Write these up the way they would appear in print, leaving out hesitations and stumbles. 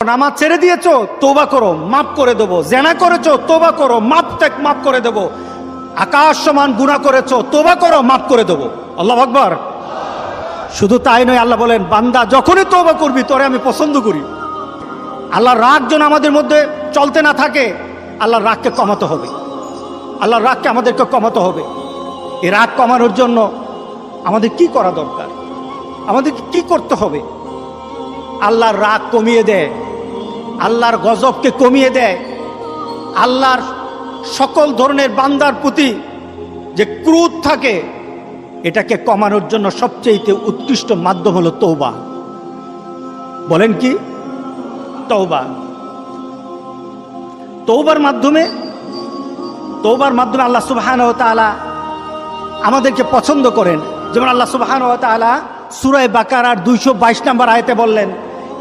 নামাজ ছেড়ে দিয়েছো, তওবা করো, মাফ করে দেবো। জেনা করেছো, তওবা করো, মাফ করে দেবো। আকাশ সমান গুনাহ করেছো, তওবা করো, মাফ করে দেবো। আল্লাহু আকবার। শুধু তাই নয়, আল্লাহ বলেন, বান্দা যখনই তওবা করবি তোরে আমি পছন্দ করি। আল্লাহর রাগ যেন আমাদের মধ্যে চলতে না থাকে, আল্লাহর রাগকে কমাতে হবে। আল্লাহর রাগকে আমাদেরকে কমাতে হবে। এই রাগ কমানোর জন্য আমাদের কি করা দরকার? আমাদেরকে কি করতে হবে? আল্লাহর রাগ কমিয়ে দেয়, আল্লাহর গজবকে কমিয়ে দেয়। আল্লাহর সকল ধরনের বান্দার প্রতি যে ক্রোধ থাকে, এটাকে কমানোর জন্য সবচেয়ে উৎকৃষ্ট মাধ্যম হলো তওবা। বলেন কি? তওবা। তওবার মাধ্যমে আল্লাহ সুবহানাহু ওয়া তাআলা আমাদেরকে পছন্দ করেন। যেমন আল্লাহ সুবহানাহু ওয়া তাআলা সূরা বাকারার 222 নম্বর আয়াতে বললেন,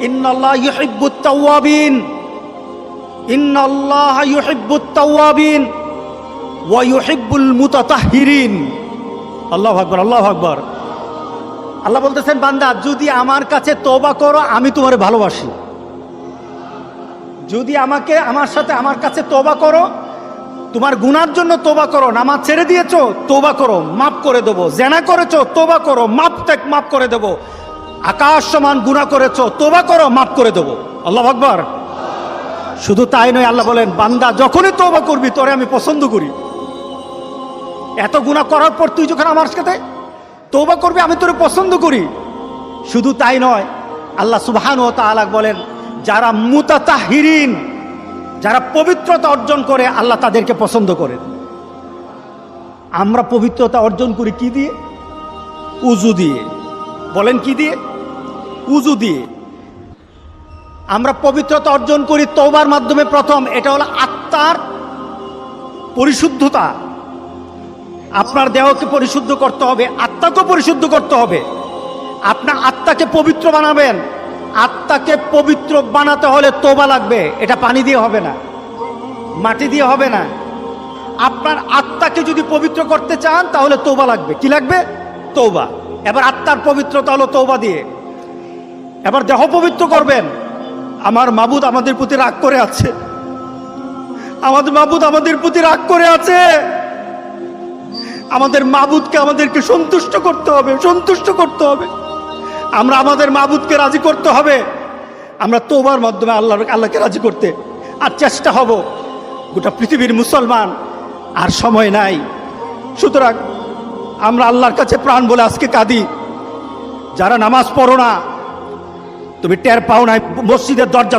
ইন্নাল্লাহা ইউহিব্বুত তাওয়াবিন, ইন্নাল্লাহা ইউহিব্বুত তাওয়াবিন ওয়া ইউহিব্বুল মুতাতাহহিরিন। আল্লাহু আকবার, আল্লাহু আকবার। আল্লাহ বলতেছেন, বান্দা যদি আমার কাছে তওবা করো আমি তোমারে ভালোবাসি। যদি আমার কাছে তওবা করো, তোমার গুনার জন্য তওবা করো, নামাজ ছেড়ে দিয়েছো, তওবা করো, মাফ করে দেবো। জেনা করেছো, তওবা করো, মাফ করে দেবো। আকাশ সমান গুনাহ করেছো, তওবা করো, মাফ করে দেবো। আল্লাহু আকবার। শুধু তাই নয়, আল্লাহ বলেন, বান্দা যখনই তওবা করবি তোরে আমি পছন্দ করি। এত গুনাহ করার পর তুই যখন আমার সাথে তওবা করবি আমি তোরে পছন্দ করি। শুধু তাই নয়, আল্লাহ সুবহানাহু ওয়া তাআলা বলেন, যারা মুতাতাহহিরিন, যারা পবিত্রতা অর্জন করে আল্লাহ তাদেরকে পছন্দ করেন। আমরা পবিত্রতা অর্জন করি কি দিয়ে? উযু দিয়ে। বলেন কি দিয়ে? উযু দিয়ে। আমরা পবিত্রতা অর্জন করি তওবার মাধ্যমে। প্রথম এটা হলো আত্মার পরিশুদ্ধতা। আপনার দেহকে পরিশুদ্ধ করতে হবে, আত্মাকে পরিশুদ্ধ করতে হবে। আপনার আত্মাকে পবিত্র বানাবেন। আত্মাকে পবিত্র বানাতে হলে তওবা লাগবে। এটা পানি দিয়ে হবে না, মাটি দিয়ে হবে না। আপনার আত্মাকে যদি পবিত্র করতে চান তাহলে তওবা লাগবে। কি লাগবে? তওবা। এবার আত্মার পবিত্রতা হলো তওবা দিয়ে। এবার দেহ পবিত্র করবেন। আমার মাবুদ আমাদের প্রতি রাগ করে আছে, আমাদের মাবুদ আমাদের প্রতি রাগ করে আছে। আমাদের মাবুদকে আমাদেরকে সন্তুষ্ট করতে হবে। আমরা আমাদের মাবুদকে রাজি করতে হবে। আমরা তওবার মাধ্যমে আল্লাহকে রাজি করতে আর চেষ্টা হব। গোটা পৃথিবীর মুসলমান আর সময় নাই। সুতরাং আমরা আল্লাহর কাছে প্রাণ বলে আজকে কাঁদি। যারা নামাজ পড়ো না, তুমি টের পাও না মসজিদের দরজা